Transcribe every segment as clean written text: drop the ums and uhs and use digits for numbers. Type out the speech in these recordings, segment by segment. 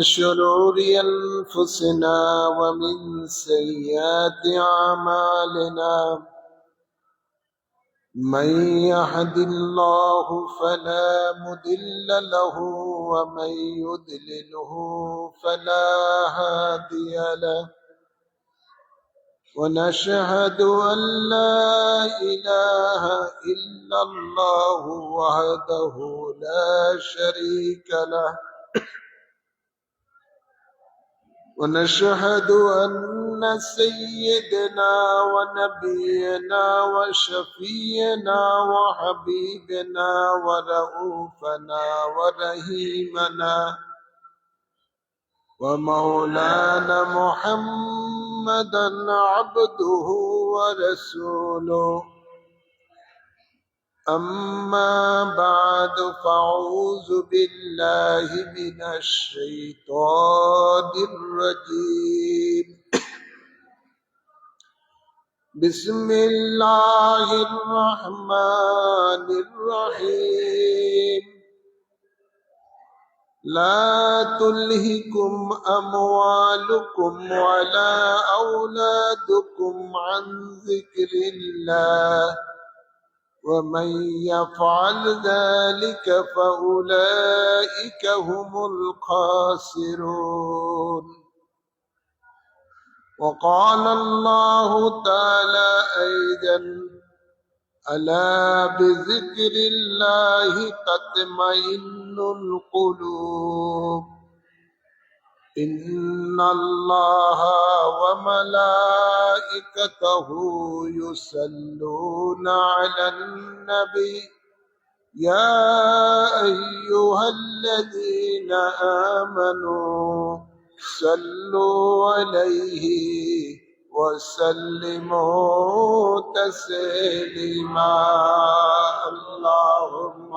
شرور أنفسنا ومن سيئات أعمالنا من يهد الله فلا مضل له ومن يضلله فلا هادي له ونشهد أن لا إله إلا الله وحده لا شريك له ونشهد أن سيدنا ونبينا وشفينا وحبيبنا ورؤوفنا ورحيمنا ومولانا محمدا عبده ورسوله أما بعد فأعوذ بالله من الشيطان الرجيم بسم الله الرحمن الرحيم لا تلهكم أموالكم ولا أولادكم عن ذكر الله ومن يفعل ذلك فأولئك هم الخاسرون وقال الله تعالى أيضا ألا بذكر الله تطمئن القلوب إن الله وملائكته يصلون على النبي يا أيها الذين آمنوا صلوا عليه وسلموا تسليما اللهم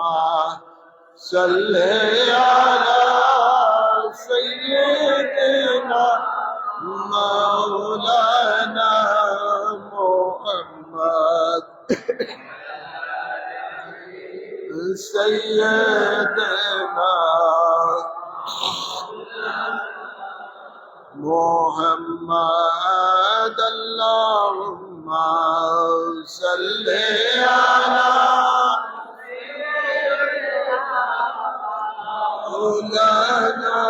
صل على سيدنا مولانا محمد سيدنا محمد اللهم صل على مولانا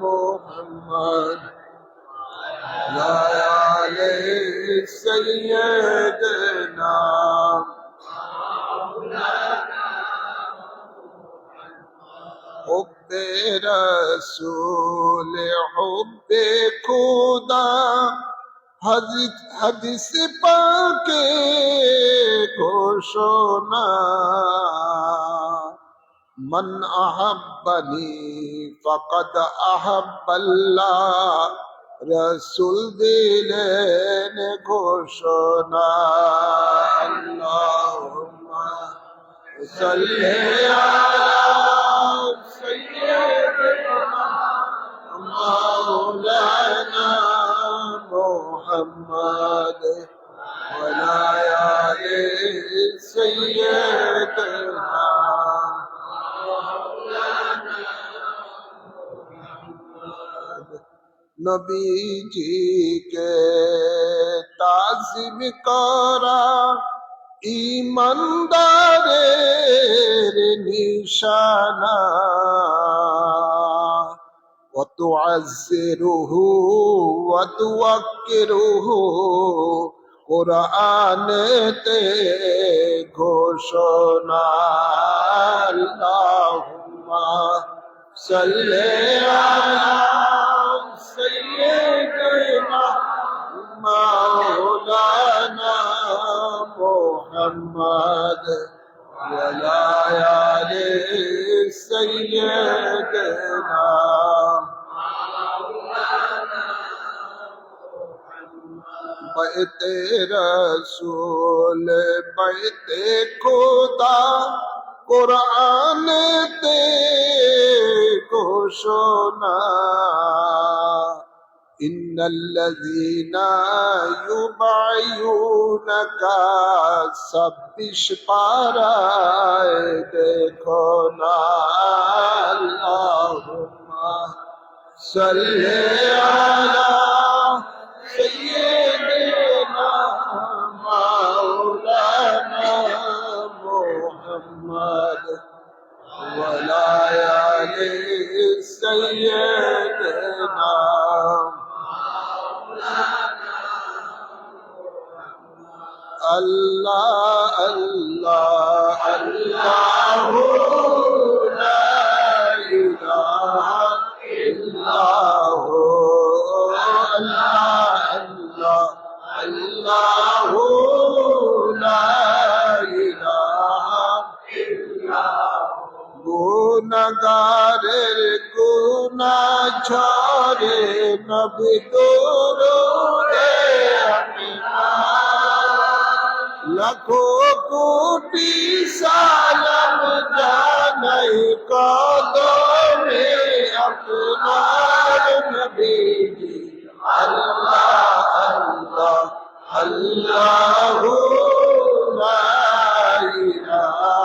محمد يا علي سيدنا حب رسول حب خدا حدیث پاک ঘোষণা من أحبني فقد أحب الله رسول দিলেন ঘোষণা اللهم صل على سيدنا مولانا محمد وعلى آل سيدنا नबी जी के ताज़ीम करा ईमानदारेर निशाना व तुअज़्ज़िरुहु व तुवक्किरुहु कुरानेते घोषणा अल्लाहुम्मा सल्ली अला سيدنا مولانا محمد وعلى آل سيدنا بیت رسول بیت خدا قرآن তে ঘোষণা إن الذين يبايعونك سبش পারায় দেখো না اللهم सल्ले अला सय्यिदना मौलाना मुहम्मद वला आले सय्यिदना अल्लाह अल्लाह अल्लाह ला इलाहा इल्लाह अल्लाह अल्लाह अल्लाह ला इलाहा गुनाहगारेर गुनाह झरे नबी दरूदे लाखों कोटि सालाम जानाई कदमे अपनार नबी जी अल्लाह अल्लाह अल्लाह ला इलाहा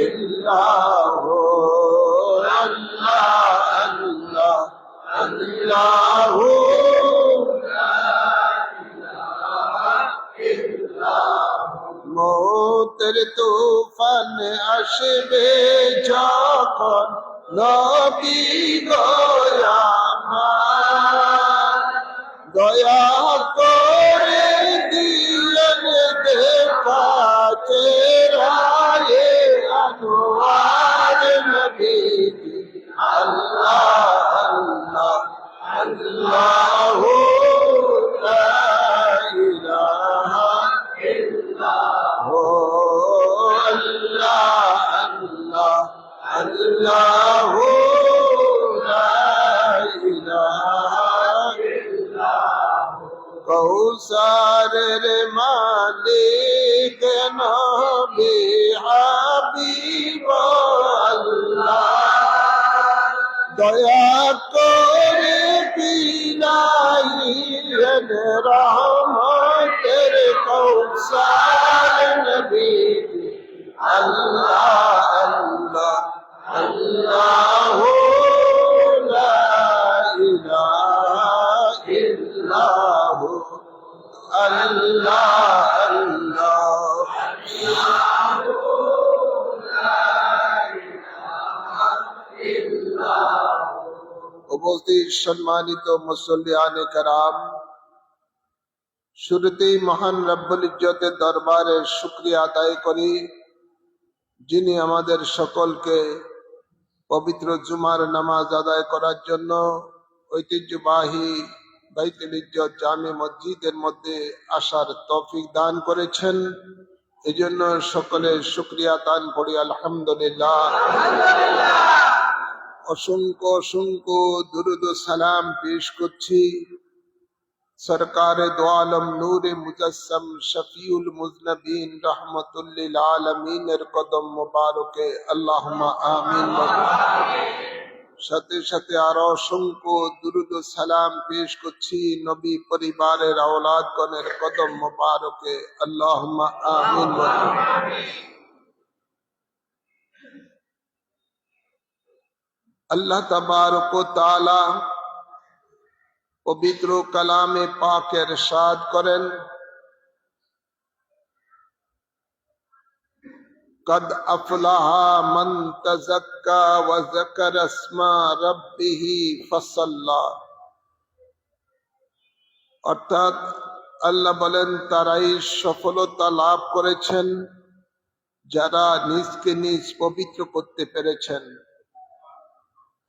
इल्लाह अल्लाह अल्लाह अल्लाह মৌতের তুফান আসবে যখন নবী গো আমার দয়া করে দিলেন দেখা চেহারায়ে আনোয়ার নবী আল্লাহ আল্লাহ আল্লাহ লা ইলাহা अल्लाह ला इलाहा कौसर मालिक नबी हबीब अल्लाह दया करे पिलाइएन रहमतेर कौसर नबी अल्लाह अल्लाह अल्लाह ला इलाहा इल्लाह अल्लाह अल्लाह উপস্থিত সম্মানিত মুসল্লিয়ানে কেরাম, শুরুতেই মহান রব্বুল ইজ্জতের দরবারে শুকরিয়া আদায় করি, যিনি আমাদের সকলকে পবিত্র জুমার নামাজ আদায় করার জন্য ঐতিহ্যবাহী বাইতুল ইজ্জত জামে মসজিদের মধ্যে আসার তৌফিক দান করেছেন। এজন্য সকলে শুকরিয়া দান করি আলহামদুলিল্লাহ। অসংখ্য অসংখ্য দুরুদ ও সালাম পেশ করছি সরকারে দো আলম নূরে মুজাসসাম শফিউল মুজনবিন রহমতুল লিল আলামিনের কদম মোবারকে আল্লাহুম্মা আমিন। সাথে সাথে আরো অসংখ্য দুরুদ ও সালাম পেশ করছি নবী পরিবারের আওলাদগণের কদম মোবারকে আল্লাহুম্মা আমিন। আল্লাহ তাবারক ও তাআলা পবিত্র কালামে পাকে ইরশাদ করেন, কদ আফলাহা মান তাযাক্কা ওয়া যাকারা ইসমা রাব্বিহি ফাসাল্লা। অর্থাৎ আল্লাহ বলেন, তারাই সফলতা লাভ করেছেন যারা নিজকে নিজ পবিত্র করতে পেরেছেন,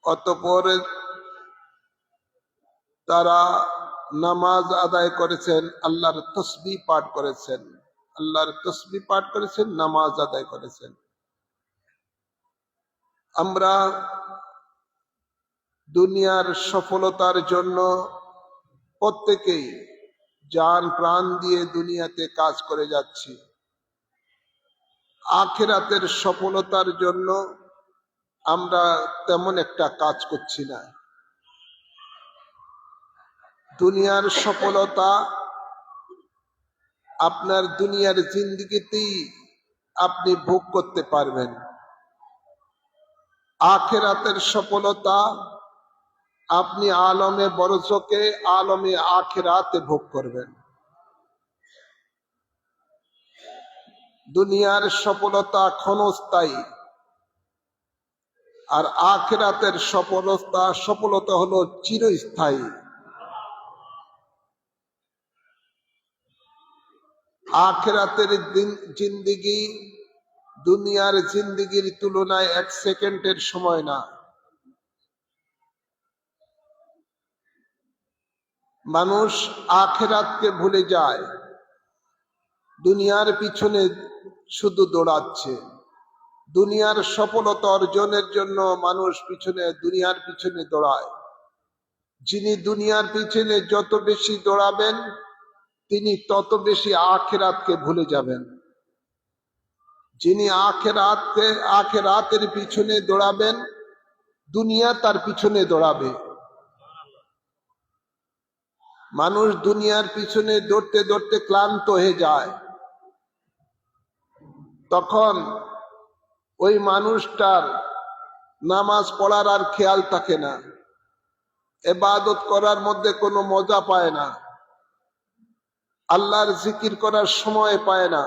অতঃপর তারা নামাজ আদায় করেছেন, আল্লাহর তসবিহ পাঠ করেছেন, আল্লাহর তসবিহ পাঠ করেছেন, নামাজ আদায় করেছেন। আমরা দুনিয়ার সফলতার জন্য প্রত্যেকেই জান প্রাণ দিয়ে দুনিয়াতে কাজ করে যাচ্ছি। আখিরাতের সফলতার জন্য আমরা তেমন একটা কাজ করছি না। দুনিয়ার সফলতা আপনার দুনিয়ার জিন্দেগিতেই আপনি ভোগ করতে পারবেন। আখিরাতের সফলতা আপনি আলমে বরজকে আলমে আখিরাতে ভোগ করবেন। দুনিয়ার সফলতা ক্ষণস্থায়ী, আর আখিরাতের সফলতা হলো চিরস্থায়ী। আখিরাতের জিন্দিগি দুনিয়ার জিন্দিগির তুলনায় 1 সেকেন্ডের সময় না। মানুষ আখিরাতকে ভুলে যায়, দুনিয়ার পিছনে শুধু দৌড়াচ্ছে। দুনিয়ার সফলতা অর্জনের জন্য মানুষ দুনিয়ার পিছনে দৌড়ায়। যিনি দুনিয়ার পিছনে যত বেশি দৌড়াবেন তিনি তত বেশি আখিরাতকে ভুলে যাবেন। যিনি আখিরাতের পিছনে দৌড়াবেন, দুনিয়া তার পিছনে দৌড়াবে। মানুষ দুনিয়ার পিছনে দৌড়তে দৌড়তে ক্লান্ত হয়ে যায়, তখন ওই মানুষটার নামাজ পড়ার আর খেয়াল থাকে না, ইবাদত করার মধ্যে কোনো মজা পায় না, আল্লাহর জিকির করার সময় পায় না,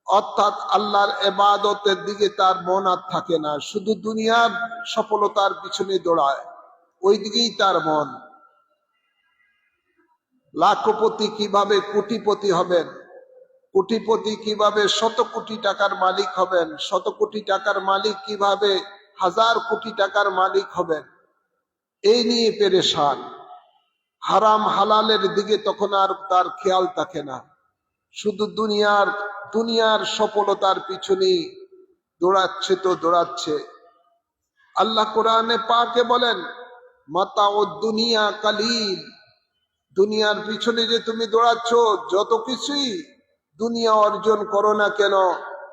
অর্থাৎ আল্লাহর ইবাদতের দিকে তার মন আর থাকে না, শুধু দুনিয়ার সফলতার পিছনে দৌড়ায়, ওই দিকেই তার মন। লাখপতি কিভাবে কোটিপতি হবেন, কোটিপতি কিভাবে 100 কোটি টাকার মালিক হবেন, 100 কোটি টাকার মালিক কিভাবে 1000 কোটি টাকার মালিক হবেন, এই নিয়ে পেরেশান। হারাম হালালের দিকে তখন আর তার খেয়াল থাকে না, শুধু দুনিয়ার সফলতার পিছনেই দৌড়াচ্ছে। আল্লাহ কোরআনে পাকে বলেন, মাতাউদ দুনিয়া কালিল, দুনিয়ার পিছনে যে তুমি দৌড়াচ্ছ, যত কিছুই দুনিয়া অর্জন করো না কেন,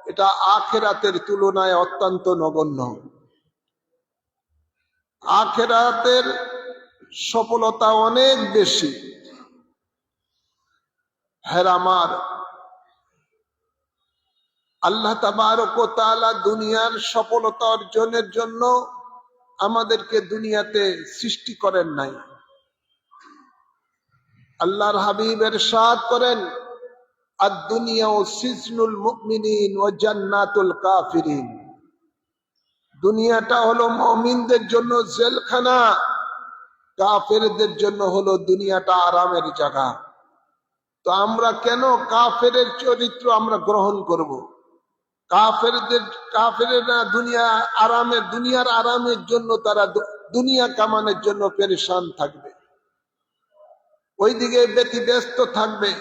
এটা আখিরাতের তুলনায় অত্যন্ত নগণ্য। আখিরাতের সফলতা অনেক বেশি। হ্যাঁ আমার আল্লাহ তাবারক ওয়া তাআলা দুনিয়ার সফলতা অর্জনের জন্য আমাদেরকে দুনিয়াতে সৃষ্টি করেন নাই। আল্লাহর হাবিব ইরশাদ করেন, আদ-দুনিয়া সিজনুল মুমিনিন ওয়া জান্নাতুল কাফিরিন। দুনিয়াটা হলো মুমিনদের জন্য জেলখানা, কাফেরদের জন্য হলো দুনিয়াটা আরামের জায়গা। তো আমরা কেন কাফেরের চরিত্র আমরা গ্রহণ করব? কাফেরেরা দুনিয়ার আরামের জন্য তারা দুনিয়া কামানোর জন্য পেরেশান থাকবে, ওইদিকে ব্যতিব্যস্ত থাকবে।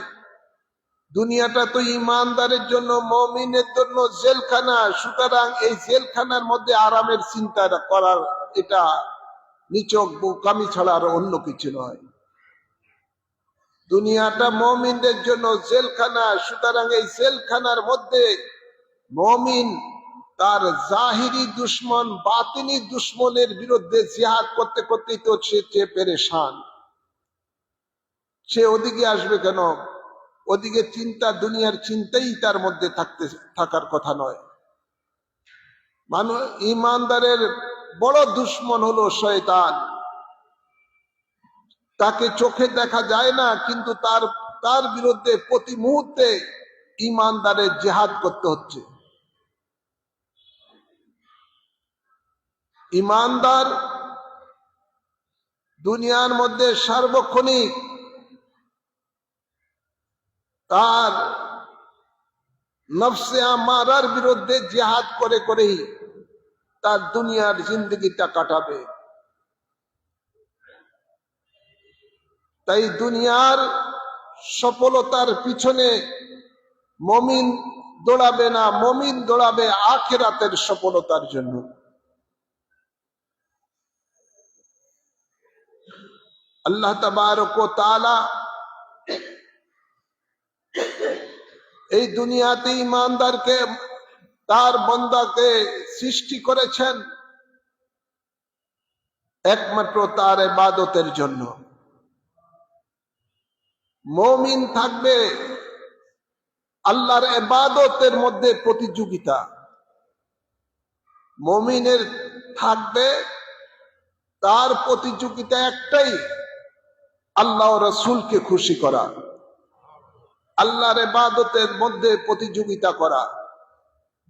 দুনিয়াটা তো ইমানদারের জন্য, মুমিনের জন্য জেলখানা। সুতরাং এই জেলখানার মধ্যে আরামের চিন্তা করার এটা নিছক বোকামি ছাড়া আর অন্য কিছু নয়। দুনিয়াটা মুমিনদের জন্য জেলখানা, সুতরাং এই জেলখানার মধ্যে মুমিন তার জাহিরি দুশ্মন বাতিনি দুশ্মনের বিরুদ্ধে জিহাদ করতে করতেই তো সে পেরেশান। সে ওদিকে আসবে কেন? ওদিকে দুনিয়ার চিন্তাই তার মধ্যে থাকার কথা নয়। ইমানদারের বড় দুশ্মন হলো শয়তান। তাকে চোখে দেখা যায় না, কিন্তু তার বিরুদ্ধে প্রতি মুহূর্তে ইমানদারের জিহাদ করতে হচ্ছে। ইমানদার দুনিয়ার মধ্যে সার্বক্ষণিক তার নফসে আমারার বিরুদ্ধে জিহাদ করেই তার দুনিয়ার জিন্দগিটা কাটাবে। তাই দুনিয়ার সফলতার পিছনে মুমিন দৌড়াবে না, মুমিন দৌড়াবে আখিরাতের সফলতার জন্য। আল্লাহ তাবারক ওয়া তাআলা এই দুনিয়াতে ইমানদারকে, তার বান্দাকে সৃষ্টি করেছেন একমাত্র তার ইবাদতের জন্য। মুমিন থাকবে আল্লাহর ইবাদতের মধ্যে প্রতিযোগিতা। মুমিনের থাকবে তার প্রতিযোগিতা একটাই, আল্লাহ ও রাসূলকে খুশি করা, আল্লাহর ইবাদতের মধ্যে প্রতিযোগিতা করা,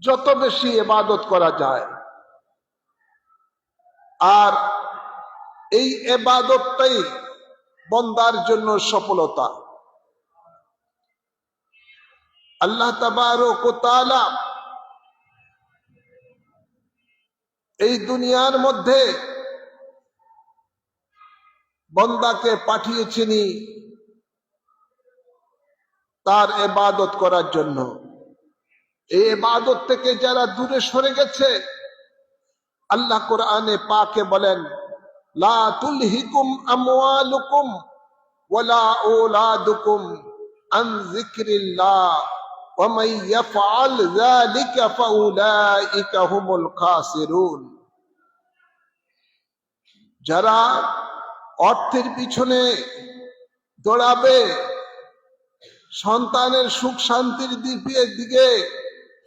যত বেশি ইবাদত করা যায়। আর এই ইবাদতটাই বান্দার জন্য সফলতা। আল্লাহ তাবারক ওয়া তাআলা এই দুনিয়ার মধ্যে বান্দাকে পাঠিয়েছেন তার ইবাদত করার জন্য। এই ইবাদত থেকে যারা দূরে সরে গেছে, আল্লাহ কোরআনে পাকে বলেন, লা তুলহিকুম আমওয়ালুকুম ওয়ালা আওলাদুকুম আন যিকরিল্লাহ ওয়া মান ইয়াফআল যালিকা ফাউলাইকা হুমুল খাসিরুন। যারা অর্থের পিছনে দৌড়াবে, সন্তানের সুখ শান্তির দিকে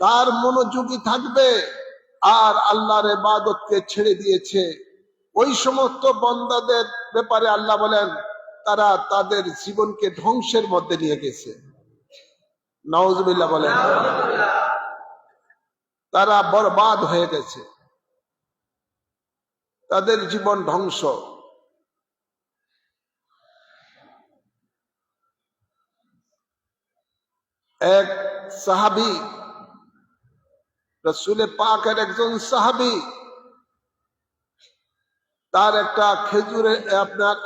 তার মনোযোগী থাকবে, আর আল্লাহর ইবাদতকে ছেড়ে দিয়েছে, ওই সমস্ত বান্দাদের ব্যাপারে আল্লাহ বলেন তারা তাদের জীবনকে ধ্বংসের মধ্যে নিয়ে গেছে। নাউজুবিল্লাহ বলেন, তারা বরবাদ হয়ে গেছে, তাদের জীবন ধ্বংস। এক সাহাবী, রাসূল পাকের একজন সাহাবী, তার একটা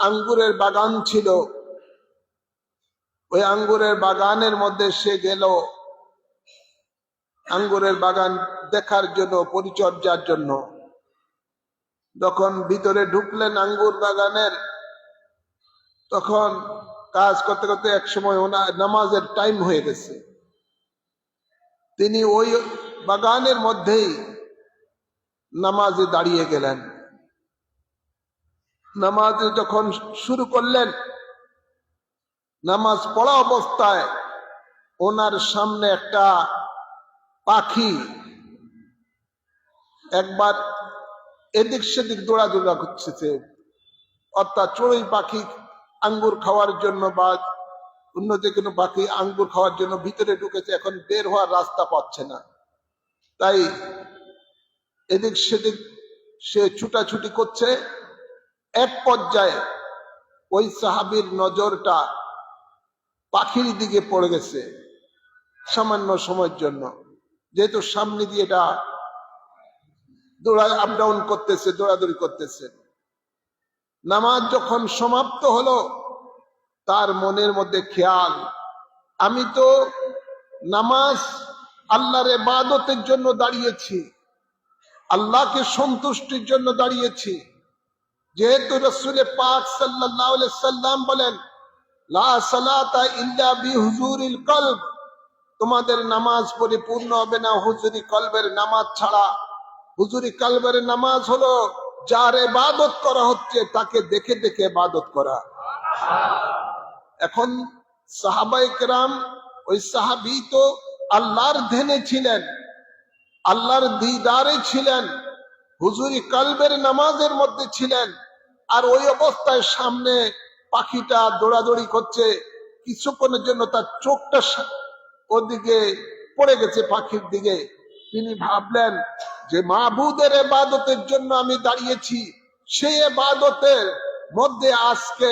আঙ্গুরের বাগান ছিল। ওই আঙ্গুরের বাগানের মধ্যে সে গেল আঙ্গুরের বাগান দেখার জন্য, পরিচর্যার জন্য। যখন ভিতরে ঢুকলেন আঙ্গুর বাগানের, তখন কাজ করতে করতে এক সময় ওনার নামাজের টাইম হয়ে গেছে। তিনি ওই বাগানের মধ্যেই নামাজে দাঁড়িয়ে গেলেন। নামাজে যখন শুরু করলেন, নামাজ পড়া অবস্থায় ওনার সামনে একটা পাখি একবার এদিক সেদিক দৌড়াদৌড়া করছে, অর্থাৎ চড়ুই পাখি আঙ্গুর খাওয়ার জন্য বা অন্য যে কোনো পাখি আঙ্গুর খাওয়ার জন্য ভিতরে ঢুকেছে, এখন বের হওয়ার রাস্তা পাচ্ছে না, তাই এদিক সেদিক সে ছুটাছুটি করছে। এক পর্যায়ে ওই সাহাবীর নজরটা পাখির দিকে পড়ে গেছে সামান্য সময়ের জন্য, যেহেতু সামনে দিয়ে এটা আপ ডাউন করতেছে, দৌড়াদৌড়ি করতেছে। নামাজ যখন সমাপ্ত হলো, তার মনের মধ্যে খেয়াল, আমি তো নামাজ আল্লাহর ইবাদতের জন্য দাঁড়িয়েছি, আল্লাহকে সন্তুষ্টির জন্য দাঁড়িয়েছি। যেহেতু রাসূল পাক সাল্লাল্লাহু আলাইহি সাল্লাম বলেন, লা সালাতা ইল্লা বিহুজুরিল কলব, তোমাদের নামাজ পরিপূর্ণ হবে না হুজুরি কলবের নামাজ ছাড়া। হুজুরি কলবের নামাজ হলো যার ইবাদত করা হচ্ছে তাকে দেখে দেখে ইবাদত করা। এখন সাহাবায়ে কেরাম, ওই সাহাবী তো আল্লাহর ধ্যানে ছিলেন, আল্লাহর দিদারে ছিলেন, হুজুরি কলবের নামাজের মধ্যে ছিলেন, আর ওই অবস্থায় সামনে পাখিটা দৌড়াদৌড়ি করছে। কিছুক্ষণের জন্য তার চোখটা ওদিকে পড়ে গেছে, পাখির দিকে। তিনি ভাবলেন যে মাবুদের ইবাদতের জন্য আমি দাঁড়িয়েছি, সেই ইবাদতের মধ্যে আজকে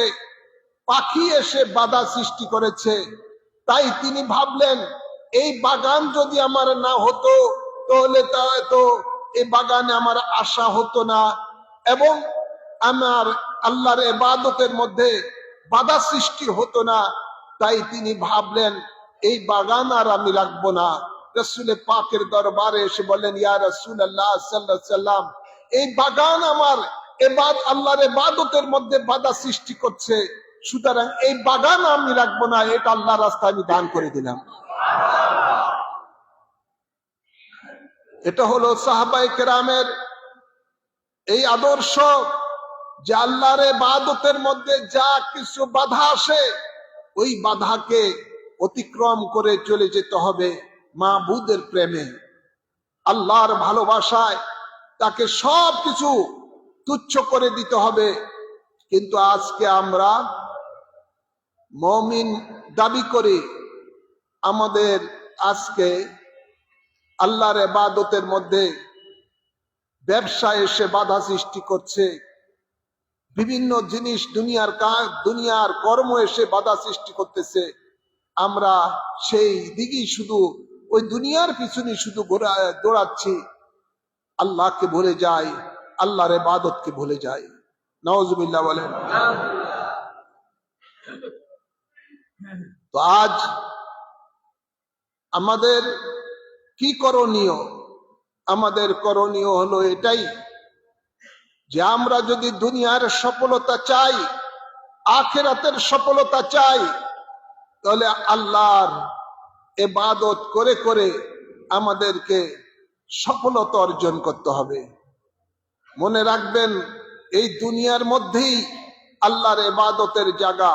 পাখি এসে বাধা সৃষ্টি করেছে। তাই তিনি ভাবলেন, এই বাগান যদি আমার না হতো তাহলে তো এই বাগানে আমার আশা হতো না, এবং আমার আল্লাহর ইবাদতের মধ্যে বাধা সৃষ্টি হতো না। তাই তিনি ভাবলেন, এই বাগান আর আমি রাখবো না। রাসূল পাকের দরবারে এসে বললেন, ইয়া রাসূলুল্লাহ সাল্লাল্লাহু আলাইহি সাল্লাম, এই বাগান আমার আল্লাহর ইবাদতের মধ্যে বাধা সৃষ্টি করছে, সুতরাং এই বাগান আমি রাখবো না, এটা আল্লাহর রাস্তায় আমি দান করে দিলাম। এটা হলো সাহাবায়ে কেরামের এই আদর্শ, যে আল্লাহর ইবাদতের মধ্যে যা কিছু বাধা আসে, ওই বাধাকে অতিক্রম করে চলে যেতে হবে মাবুদের প্রেমে, আল্লাহর ভালোবাসায়। তাকে সব কিছু তুচ্ছ করে দিতে হবে। কিন্তু আজকে আমরা মুমিন দাবি করি, আমাদের আজকে আল্লাহর ইবাদতের মধ্যে ব্যবসা এসে বাধা সৃষ্টি করছে, বিভিন্ন জিনিস দুনিয়ার কাজ দুনিয়ার কর্ম এসে বাধা সৃষ্টি করতেছে। আমরা সেই দিকেই শুধু ওই দুনিয়ার পিছনে শুধু দৌড়াচ্ছি, আল্লাহকে ভুলে যাই, আল্লাহর ইবাদতকে ভুলে যাই। নাউজুবিল্লাহ বলেন। তো আজ আমাদের কি করণীয়? আমাদের করণীয় হলো এটাই যে আমরা যদি দুনিয়ার সফলতা চাই, আখিরাতের সফলতা চাই, তাহলে আল্লাহর ইবাদত করে করে আমাদেরকে সফলতা অর্জন করতে হবে। মনে রাখবেন, এই দুনিয়ার মধ্যেই আল্লাহর ইবাদতের জায়গা।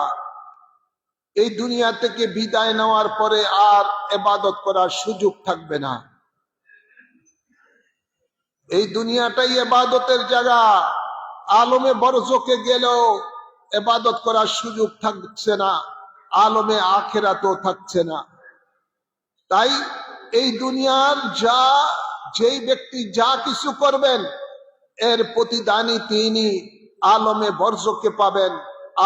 এই দুনিয়া থেকে বিদায় নেওয়ার পরে আর ইবাদত করার সুযোগ থাকবে না। এই দুনিয়াটাই ইবাদতের জায়গা। আলমে বরজকে গেলেও ইবাদত করার সুযোগ থাকছে না, আলমে আখিরাতও থাকছে না। তাই এই দুনিয়ার যেই ব্যক্তি যা কিছু করবেন, এর প্রতিদানই তিনি আলমে বরজকে পাবেন,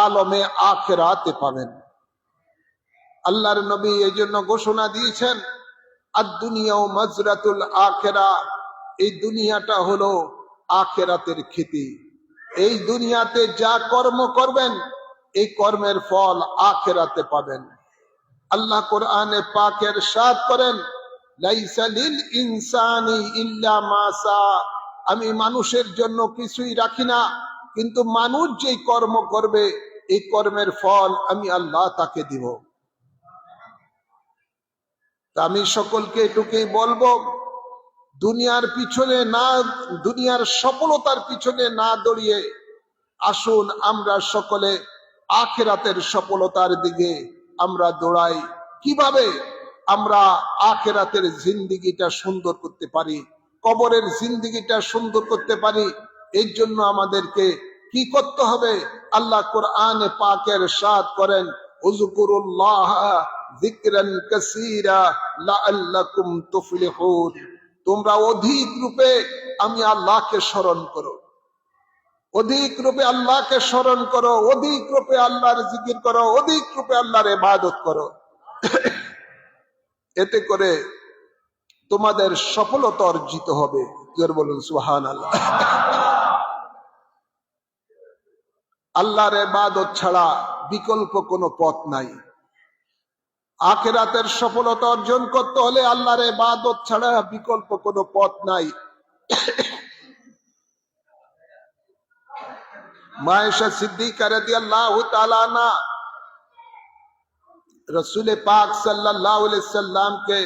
আলমে আখিরাতে পাবেন। আল্লাহর নবী এই জন্য ঘোষণা দিয়েছেন, আদ-দুনিয়া মাজরাতুল আখিরা, এই দুনিয়াটা হলো আখিরাতের খেতি। এই দুনিয়াতে যা কর্ম করবেন, এই কর্মের ফল আখিরাতে পাবেন। আল্লাহ কোরআনে পাকে ইরশাদ করেন, লাইসা লিল ইনসানি ইল্লা মা সা, আমি মানুষের জন্য কিছুই রাখি না, কিন্তু মানুষ যেই কর্ম করবে এই কর্মের ফল আমি আল্লাহ তাকে দিব। তা আমি সকলকে এটুকুই বলবো, দুনিয়ার পিছনে না, দুনিয়ার সফলতার পিছনে না দৌড়িয়ে আসুন আমরা সকলে আখিরাতের সফলতার দিকে আমরা দৌড়াই। কিভাবে আমরা আখিরাতের জিন্দেগিটা সুন্দর করতে পারি, কবরের জিন্দেগিটা সুন্দর করতে পারি, এর জন্য আমাদেরকে কি করতে হবে? আল্লাহ কোরআনে পাকে ইরশাদ করেন, উযকুরুল্লাহ যিকরান কাসীরা লাআল্লাকুম তুফলিহুন, তোমরা অধিক রূপে আমি আল্লাহকে স্মরণ করো, অধিক রূপে আল্লাহকে স্মরণ করো, অধিক রূপে আল্লাহর জিকির করো, অধিক রূপে আল্লাহর ইবাদত করো। এতে করে তোমাদের সফলতা অর্জিত হবে। জোরে বলুন সুবহানাল্লাহ। আল্লাহর ইবাদত ছাড়া বিকল্প কোনো পথ নাই। আখিরাতের সফলতা অর্জন করতে হলে আল্লাহর ইবাদত ছাড়া বিকল্প কোনো পথ নাই। মায়েশা সিদ্দিকা রাদিয়াল্লাহু তাআলা আনহা রাসূল পাক সাল্লাল্লাহু আলাইহি সাল্লামকে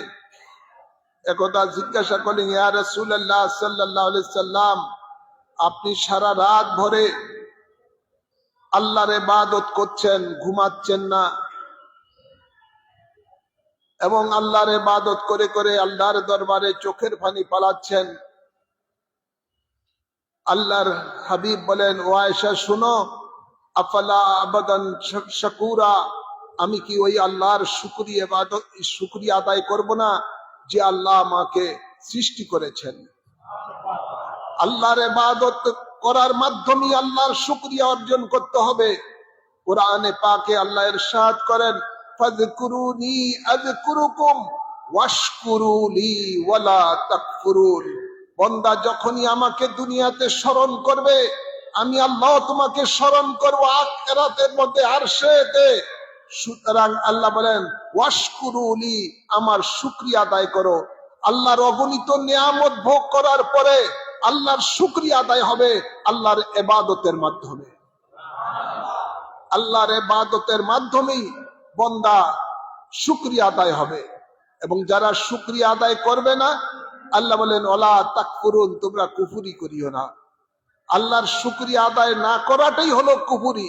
একদা জিজ্ঞাসা করলেন, ইয়া রাসূলুল্লাহ সাল্লাল্লাহু আলাইহি সাল্লাম, আপনি সারা রাত ভরে আল্লাহর ইবাদত করছেন, ঘুমাচ্ছেন না, এবং আল্লাহর ইবাদত করে করে আল্লাহর দরবারে চোখের পানি পালাচ্ছেন। আল্লাহর হাবিব বলেন, ও আয়েশা শুনো, আফালা আবাদান শাকুরা, আমি কি ওই আল্লাহর শুকরিয়া আদায় করব না যে আল্লাহ আমাকে সৃষ্টি করেছেন? আল্লাহর ইবাদত করার মাধ্যমে আল্লাহর শুকরিয়া অর্জন করতে হবে। কোরআনে পাকে আল্লাহ ইরশাদ করেন, ফাযকুরুনি আযকুরুকুম ওয়াশকুরু লি ওয়ালা তাকফুরুন, বান্দা যখনই আমাকে দুনিয়াতে স্মরণ করবে, আমি আল্লাহ তোমাকে স্মরণ করব আখিরাতের মধ্যে আরশেতে। সুতরাং আল্লাহ বলেন, ওয়াশকুরু লি, আমার শুকরিয়া আদায় করো। আল্লাহর অগণিত নিয়ামত ভোগ করার পরে আল্লাহর শুকরিয়া আদায় হবে আল্লাহর ইবাদতের মাধ্যমে। আল্লাহর ইবাদতের মাধ্যমেই বান্দা শুকরিয়া আদায় হবে। এবং যারা শুকরিয়া আদায় করবে না, আল্লাহ বলেন, ওয়ালা তাকফুরুন, তোমরা কুফরি করিও না। আল্লাহর শুকরিয়া আদায় না করাটাই হলো কুফরি।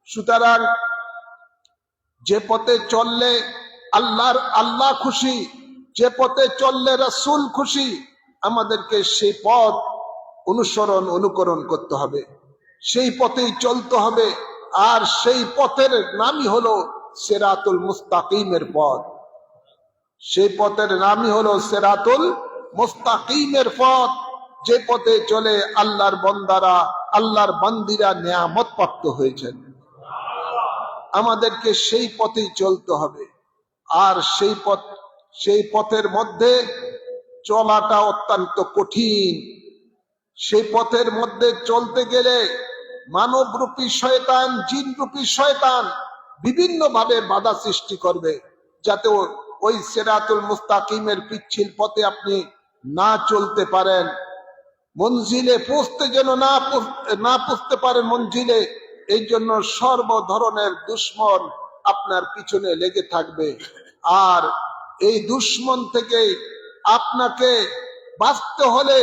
সুতরাং যে পথে চললে আল্লাহ খুশি, যে পথে চললে রাসূল খুশি, আমাদেরকে সেই পথ অনুসরণ অনুকরণ করতে হবে, সেই পথেই চলতে হবে। আর সেই পথের নামই হলো সিরাতুল মুস্তাকিমের পথ। সেই পথের নামই হলো সিরাতুল মুস্তাকিমের পথ, যে পথে চলে আল্লাহর বান্দারা, আল্লাহর বান্দিরা নিয়ামত প্রাপ্ত হয়েছেন। আমাদেরকে সেই পথেই চলতে হবে। আর সেই পথের মধ্যে চলাটা অত্যন্ত কঠিন। সেই পথের মধ্যে চলতে গেলে মানবরূপী শয়তান, জিনরূপী শয়তান বিভিন্ন ভাবে বাধা সৃষ্টি করবে, যাতে ওই সিরাতুল মুস্তাকিমের পিচ্ছিল পথে আপনি না চলতে পারেন, মঞ্জিলে পৌঁছতে যেন না পৌঁছতে পারেন মঞ্জিলে। এই জন্য সর্ব ধরনের দুশ্মন আপনার পিছনে লেগে থাকবে। আর এই দুশ্মন থেকে আপনাকে বাঁচতে হলে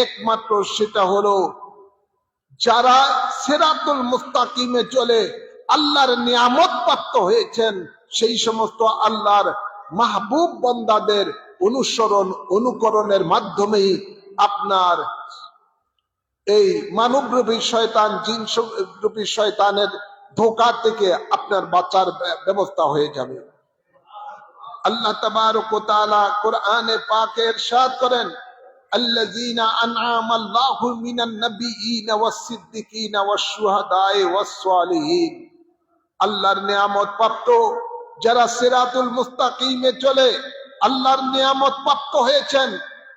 একমাত্র সেটা হলো যারা সিরাতুল মুস্তাকিমে চলে আল্লাহর নিয়ামত প্রাপ্ত হয়েছেন, সেই সমস্ত আল্লাহর মাহবুব বান্দাদের অনুসরণ অনুকরণের মাধ্যমেই আপনার এই মানবরূপী শয়তান, জিনরূপী শয়তানের ধোঁকা থেকে আপনার বাঁচার ব্যবস্থা হয়ে যাবে। আল্লাহ তাবারক ওয়া তাআলা কোরআনে পাকে ইরশাদ করেন, আল্লাযীনা আন'আমা আল্লাহু মিনান নাবিয়্যিনা ওয়াস-সিদ্দিকিনা ওয়াশ-শুহাদায়ে ওয়াস-সালিহিন। আল্লাহর নিয়ামত প্রাপ্ত যারা সিরাতুল মুস্তাকিমে চলে আল্লাহর নিয়ামত প্রাপ্ত হয়েছেন,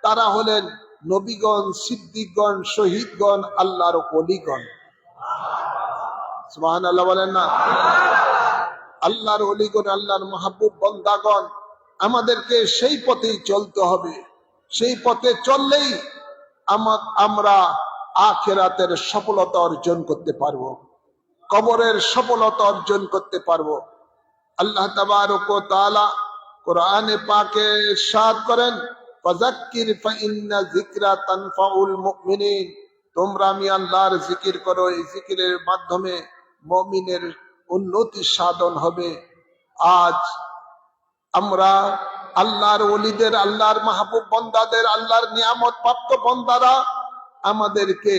তারা হলেন নবীগণ, সিদ্দিকগণ, শহীদগণ, আল্লাহর ওলিগণ। সুবহানাল্লাহ বলেন না? আল্লাহর ওলিগণ, আল্লাহর মাহবুব বান্দাগণ, আমাদেরকে সেই পথেই চলতে হবে। সেই পথে চললেই আমরা আখিরাতের সফলতা অর্জন করতে পারবো, কবরের সফলতা অর্জন করতে পারবো। আল্লাহ তাবারক ওয়া তাআলা কোরআনে পাকে ইরশাদ করেন, ফাযাক্কির ফাইন্না যিকরা তানফাউল মুমিনিন। তোমরা আমি আল্লাহর জিকির করো, এই জিকিরের মাধ্যমে মুমিনের উন্নতি সাধন হবে। আজ আমরা আল্লাহর ওলিদের, আল্লাহর মাহবুব বান্দাদের, আল্লাহর নিয়ামত প্রাপ্ত বান্দারা আমাদেরকে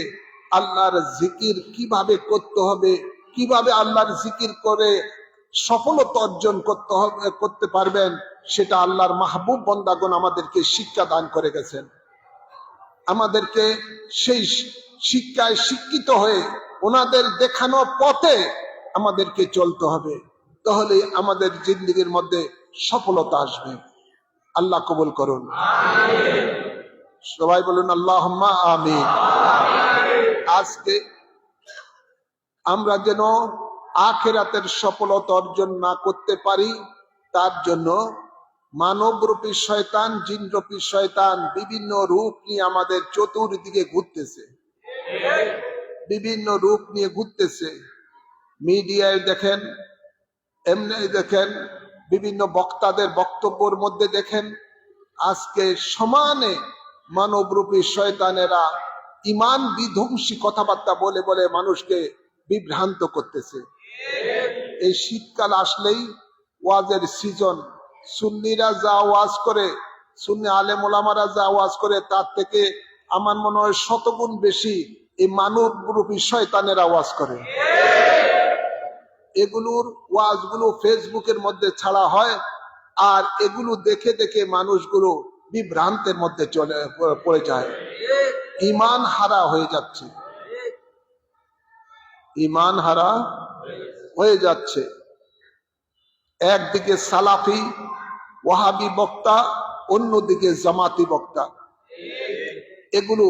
আল্লাহর জিকির কিভাবে করতে হবে, কিভাবে আল্লাহর জিকির করে সফলতা অর্জন করতে পারবেন, সেটা আল্লাহর মাহবুব বান্দাগণ আমাদেরকে শিক্ষা দান করে গেছেন। আমাদেরকে সেই শিক্ষায় শিক্ষিত হয়ে ওনাদের দেখানো পথে আমাদেরকে চলতে হবে, তাহলে আমাদের জিন্দেগীর মধ্যে সফলতা আসবে। আল্লাহ কবুল করুন, সবাই বলুন আল্লাহুম্মা আমিন। আজকে আমরা যেন আখিরাতের সফলতা অর্জন না করতে পারি, তার জন্য মানবরূপী শয়তান, জিনরূপী শয়তান বিভিন্ন রূপ নিয়ে আমাদের চতুর্দিকে ঘুরতেছে, বিভিন্ন রূপ নিয়ে ঘুরতেছে। মিডিয়ায় দেখেন, এমনি দেখেন, বিভিন্ন বক্তাদের বক্তব্যের মধ্যে দেখেন, আজকে সমানে মানবরূপী শয়তানেরা ইমান বিধ্বংসী কথাবার্তা বলে বলে মানুষকে বিভ্রান্ত করতেছে। এই শীতকাল আসলেই ওয়াজের সিজন, সুন্নিরা যা ওয়াজ করে, সুন্নি আলেম ওলামারা যা ওয়াজ করে, তার থেকে আমার মনে হয় শতগুণ বেশি এই মানবরূপী শয়তানেরা ওয়াজ করে। এগুলোর ওয়াজগুলো ফেসবুকের মধ্যে ছাড়া হয়, আর এগুলো দেখে দেখে মানুষগুলো বিভ্রান্তের মধ্যে পড়ে যায়, ঈমান হারা হয়ে যাচ্ছে, ঈমান হারা হয়ে যাচ্ছে। একদিকে সালাফি ওয়াহাবি বক্তা, অন্যদিকে জামাতি বক্তা, এগুলো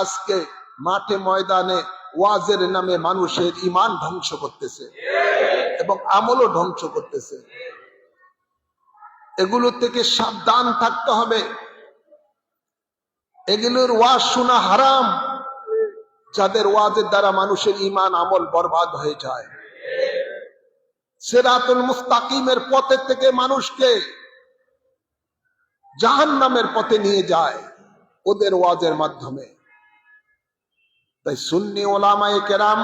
আজকে মাঠে ময়দানে ওয়াজের নামে মানুষের ঈমান ধ্বংস করতেছে এবং আমলও ধ্বংস করতেছে। এগুলো থেকে সাবধান থাকতে হবে। এগুলোর ওয়াজ শোনা হারাম, যাদের ওয়াজের দ্বারা মানুষের ঈমান আমল বরবাদ হয়ে যায়। সিরাতুল মুস্তাকিমের পথে থেকে মানুষকে জাহান্নামের পথে নিয়ে যায় ওদের ওয়াজের মাধ্যমে। তাই সুন্নি ওলামায়ে কেরাম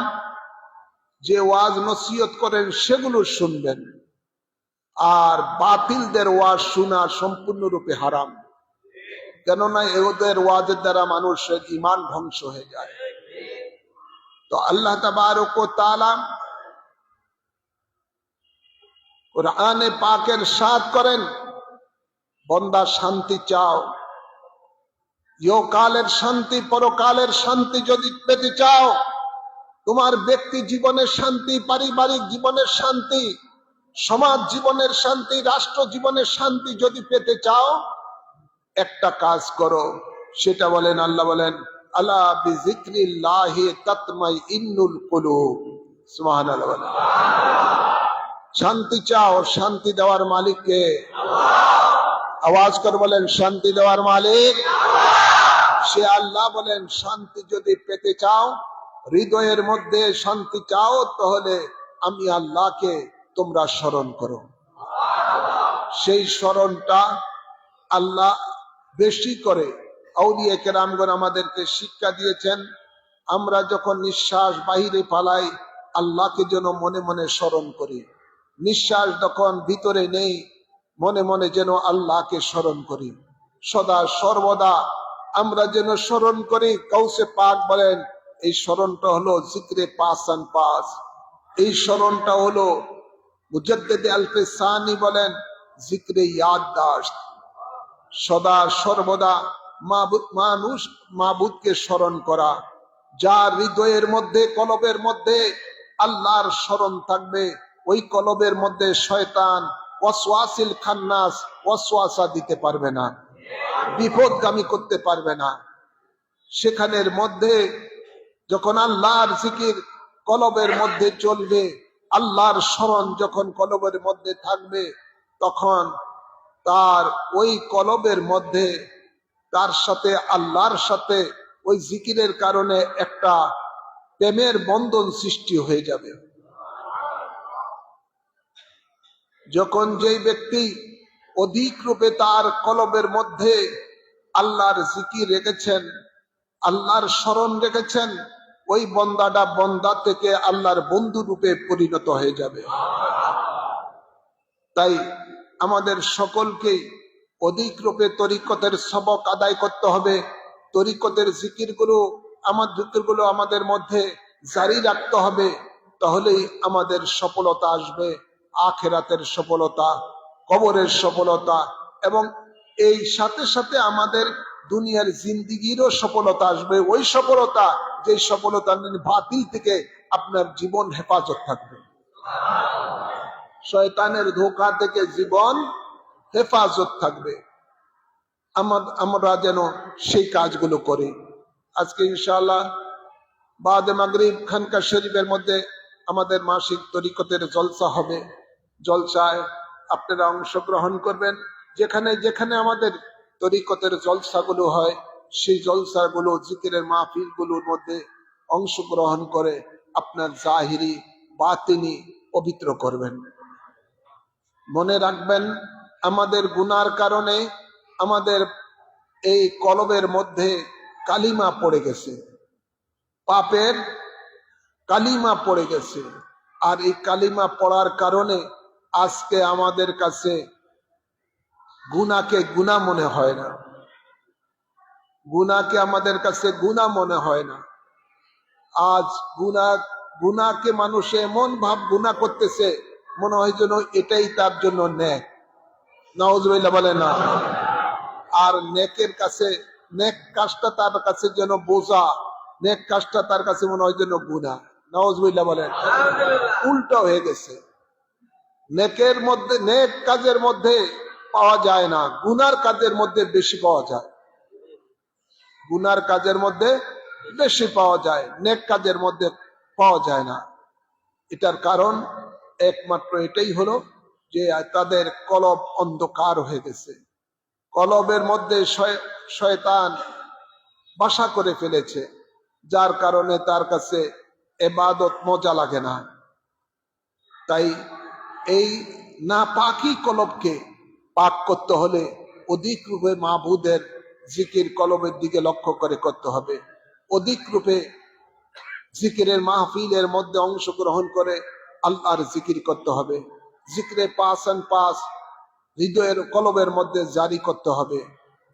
যে ওয়াজ নসিহত করেন সেগুলো শুনবেন, আর বাতিলদের ওয়াজ শোনা সম্পূর্ণরূপে হারাম। কেননা এদের ওয়াজের দ্বারা মানুষের ঈমান ধ্বংস হয়ে যায়। তো আল্লাহ তাবারক ওয়া তাআলা কুরআনে পাকের ইরশাদ করেন, বান্দা শান্তি চাও, ইহকালের শান্তি পরকালের শান্তি যদি পেতে চাও, তোমার ব্যক্তি জীবনের শান্তি, পারিবারিক জীবনের শান্তি, সমাজ জীবনের শান্তি, রাষ্ট্র জীবনের শান্তি যদি পেতে চাও, একটা কাজ করো। সেটা বলেন, আল্লাহ বলেন, আলা বিযিকরিল্লাহি তাতমাইন্নুল কুলুব। সুবহানাল্লাহ বলেন। শান্তি চাও, শান্তি দেওয়ার মালিক কে? আওয়াজ করে বলেন, শান্তি দেওয়ার মালিক সে আল্লাহ। বলেন, শান্তি যদি পেতে চাও, হৃদয়ের মধ্যে শান্তি চাও, তাহলে আমি আল্লাহকে তোমরা স্মরণ করো। সেই স্মরণটা আল্লাহ বেশি করে আউলিয়া কেরামগণ আমাদেরকে শিক্ষা দিয়েছেন। আমরা যখন নিঃশ্বাস বাহিরে পালাই, আল্লাহকে যেন মনে মনে স্মরণ করি। নিঃশ্বাস যখন ভিতরে নেই, মনে মনে যেন আল্লাহকে স্মরণ করি। সদা সর্বদা আমরা যেন স্মরণ করি। কাউসে পাক বলেন, এই স্মরণটা হলো জিক্রে পাসান পাস। এই স্মরণটা হলো মুজাদ্দিদ আলফে সানি বলেন, জিক্রে ইয়াদদাশত। সদা সর্বদা মানুষ মাবুদকে স্মরণ করা। যার হৃদয়ের মধ্যে, কলবের মধ্যে আল্লাহর স্মরণ থাকবে, ওই কলবের মধ্যে শয়তান ওয়াসওয়াসিল খান্নাস ওয়াসওয়াসা দিতে পারবে না, বিপদগামী করতে পারবে না। সেখানের মধ্যে যখন আল্লাহর জিকির কলবের মধ্যে চলবে, আল্লাহর স্মরণ যখন কলবের মধ্যে থাকবে, তখন তার ওই কলবের মধ্যে তার সাথে, আল্লাহর সাথে ওই জিকিরের কারণে একটা প্রেমের বন্ধন সৃষ্টি হয়ে যাবে। যখন যেই ব্যক্তি অধিক রূপে তার কলবের মধ্যে আল্লাহর জিকির রেখেছেন, আল্লাহর স্মরণ রেখেছেন, ওই বন্দাটা বন্দা থেকে আল্লাহর বন্ধু রূপে পরিণত হয়ে যাবে। তাই আমাদের সকলকেই অধিক রূপে তরিকতের সবক আদায় করতে হবে। তরিকতের জিকিরগুলো, জিকিরগুলো আমাদের মধ্যে জারি রাখতে হবে। তাহলেই আমাদের সফলতা আসবে, আখিরাতের সফলতা, কবরের সফলতা, এবং এই সাথে সাথে আমাদের দুনিয়ার জিন্দিগিরও সফলতা আসবে। ওই সফলতা, যে সফলতা বাতিল থেকে আপনার জীবন হেফাজত থাকবে, শয়তানের ধোঁকা থেকে জীবন হেফাজত থাকবে। আমরা যেন সেই কাজগুলো করি। আজকে ইনশাআল্লাহ বাদে মাগরিব খানকা শরীফের মধ্যে আমাদের মাসিক তরিকতের জলসা হবে। জলসায় আপনারা অংশগ্রহণ করবেন। যেখানে যেখানে আমাদের তরিকতের জলসাগুলো হয়, সেই জলসাগুলো, জিকিরের মাহফিলগুলোর মধ্যে অংশগ্রহণ করে আপনার জাহিরি বাতিনি পবিত্র করবেন। মনে রাখবেন, আমাদের গুনার কারণে আমাদের এই কলবের মধ্যে কালিমা পড়ে গেছে, পাপের কালিমা পড়ে গেছে। আর এই কালিমা পড়ার কারণে আজকে আমাদের কাছে গুনাহকে গুনাহ মনে হয় না, গুনাহকে আমাদের কাছে গুনাহ মনে হয় না। আজ গুনাহকে মানুষ এমন ভাব গুনাহ করতেছে, মনে হয় যেন এটাই তার জন্য নেক। নাউজুবিল্লাহ বলে না। আর নেকের কাছে, নেক কাজটা তার কাছে যেন বোঝা, নেক কাজটা তার কাছে মনে হয় যেন গুনাহ। নাউজুবিল্লাহ বলেন। উল্টা হয়ে গেছে। নেকের মধ্যে, নেক কাজের মধ্যে পাওয়া যায় না, গুনার কাজের মধ্যে বেশি পাওয়া যায়। গুনার কাজের মধ্যে বেশি পাওয়া যায়, নেক কাজের মধ্যে পাওয়া যায় না। এটার কারণ একমাত্র এটাই হলো যে তাদের কলব অন্ধকার হয়ে গেছে। কলবের মধ্যে শয়তান বাসা করে ফেলেছে, যার কারণে তার কাছে ইবাদত মজা লাগে না। তাই এই নাপাকি কলবকে পাক করতে হলে অধিক রূপে মাবুদের জিকির কলবের দিকে লক্ষ্য করে করতে হবে। অধিক রূপে জিকিরের মাহফিলের মধ্যে অংশগ্রহণ করে আল্লাহর জিকির করতে হবে। জিকিরে পাসান পাস হৃদয়ের কলবের মধ্যে জারি করতে হবে।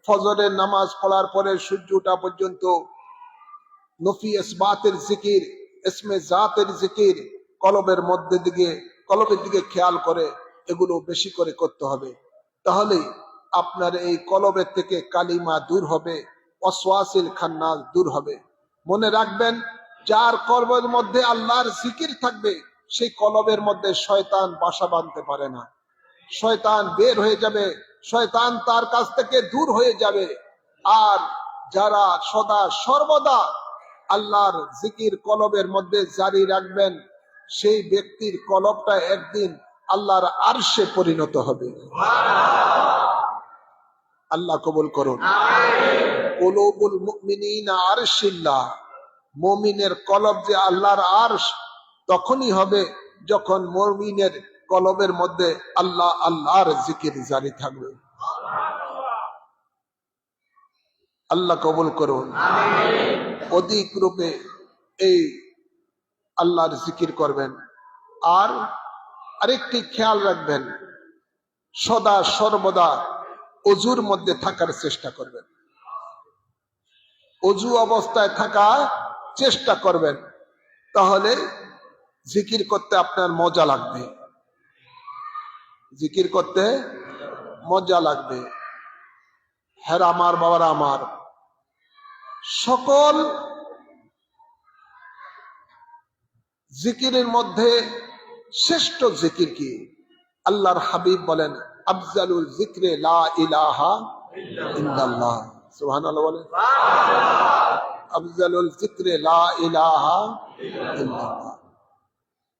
ফজরের নামাজ পড়ার পরে সূর্য ওঠা পর্যন্ত নফি ইসবাতের জিকির, ইসমে জাতের জিকির, কলবের দিকে খেয়াল করে এগুলো বেশি করে করতে হবে। তাহলে আপনার এই কলবের থেকে কালিমা দূর হবে, ওয়াসওয়াসিল খান্নাস দূর হবে। মনে রাখবেন, যার কলবের মধ্যে আল্লাহর জিকির থাকবে সেই কলবের মধ্যে শয়তান বাসা বাঁধতে পারে না। শয়তান বের হয়ে যাবে, শয়তান তার কাছ থেকে দূর হয়ে যাবে। আর যারা সদা সর্বদা আল্লাহর জিকির কলবের মধ্যে জারি রাখবেন, সেই ব্যক্তির কলবটা একদিন আল্লাহর আরশে পরিণত হবে। আল্লাহ কবুল করুন। কুলুবুল মুমিনিনা আরশিল্লাহ, মুমিনের কলব যে আল্লাহর আরশ তখনই হবে যখন মুমিনের কলবের মধ্যে আল্লাহর জিকির জারি থাকবে। আল্লাহ কবুল করুন। অধিক রূপে এই আল্লাহর জিকির করবেন। আর আরেকটি খেয়াল রাখবেন, সদা সর্বদা অজুর মধ্যে থাকার চেষ্টা করবেন। অজু অবস্থায় থাকার চেষ্টা করবেন, তাহলে জিকির করতে আপনার মজা লাগবে। জিকির করতে মজা লাগবে। হ্যাঁ আমার বাবারা আমার, সকল জিকিরের মধ্যে শ্রেষ্ঠ জিকির কি? আল্লাহর হাবিব বলেন, আফজালুল জিকরে লা ইলাহা ইল্লাল্লাহ। সুবহানাল্লাহ বলেন। আফজালুল জিকরে লা ইলাহা ইল্লাল্লাহ।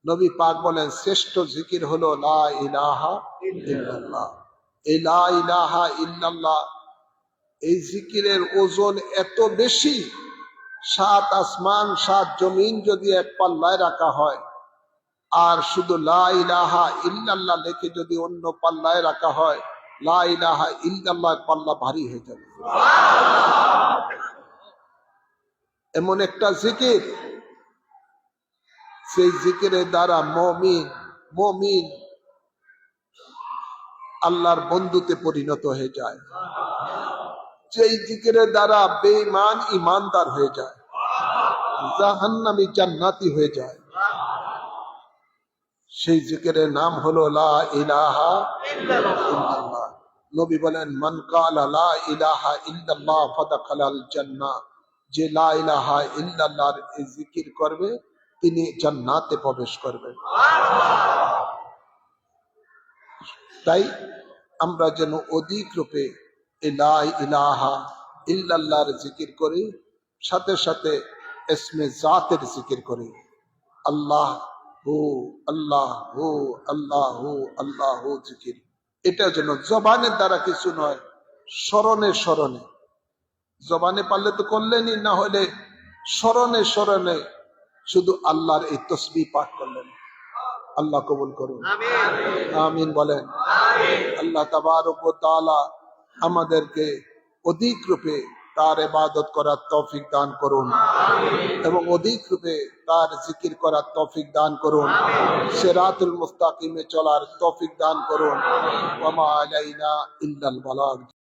নবী পাক বলেন, শ্রেষ্ঠ জিকির হলো লা ইলাহা ইল্লাল্লাহ। এই লা ইলাহা ইল্লাল্লাহ, এই জিকিরের ওজন এত বেশি, 7 আসমান 7 জমিন যদি এক পাল্লায় রাখা হয়, আর শুধু লা ইলাহা ইল্লাল্লাহ লিখে যদি অন্য পাল্লায় রাখা হয়, লা ইলাহা ইল্লাল্লাহ পাল্লা ভারী হয়ে যাবে। এমন একটা জিকির, সেই জিকিরের দ্বারা মুমিন আল্লাহর বন্ধুতে পরিণত হয়ে যায়। যেই জিকিরের দ্বারা বেঈমান ইমানদার হয়ে যায়, জাহান্নামী জান্নাতি হয়ে যায়। সেই জিকিরের নাম হলো লা ইলাহা ইল্লাল্লাহ। নবী বলেন, মান কালা লা ইলাহা ইল্লাল্লাহ ফাদাখালাল জান্নাহ। যে লা ইলাহা ইল্লাল্লাহর এই জিকির করবে তিনি জান্নাতে প্রবেশ করবেন। তাই আমরা যেন অধিক রূপে লা ইলাহা ইল্লাল্লাহর জিকির করি, সাথে সাথে ইসমে জাতের জিকির করি। আল্লাহ হু আল্লাহ হু আল্লাহ হু আল্লাহ হু জিকির। এটা যেন জবানের দ্বারা কিছু নয়, স্মরণে স্মরণে। জবানে পারলে তো করলেনই, না হলে স্মরণে স্মরণে শুধু আল্লাহর এই তসবিহ পাঠ করলেন। আল্লাহ কবুল করুন, আমিন বলেন। আল্লাহ তাবারক ওয়া তাআলা আমাদেরকে অধিক রূপে তার ইবাদত করার তৌফিক দান করুন, এবং অধিক রূপে তার জিকির করার তৌফিক দান করুন, সিরাতুল মুস্তাকিমে চলার তৌফিক দান করুন। ওয়া মা আলাইনা ইল্লাল বালাগ।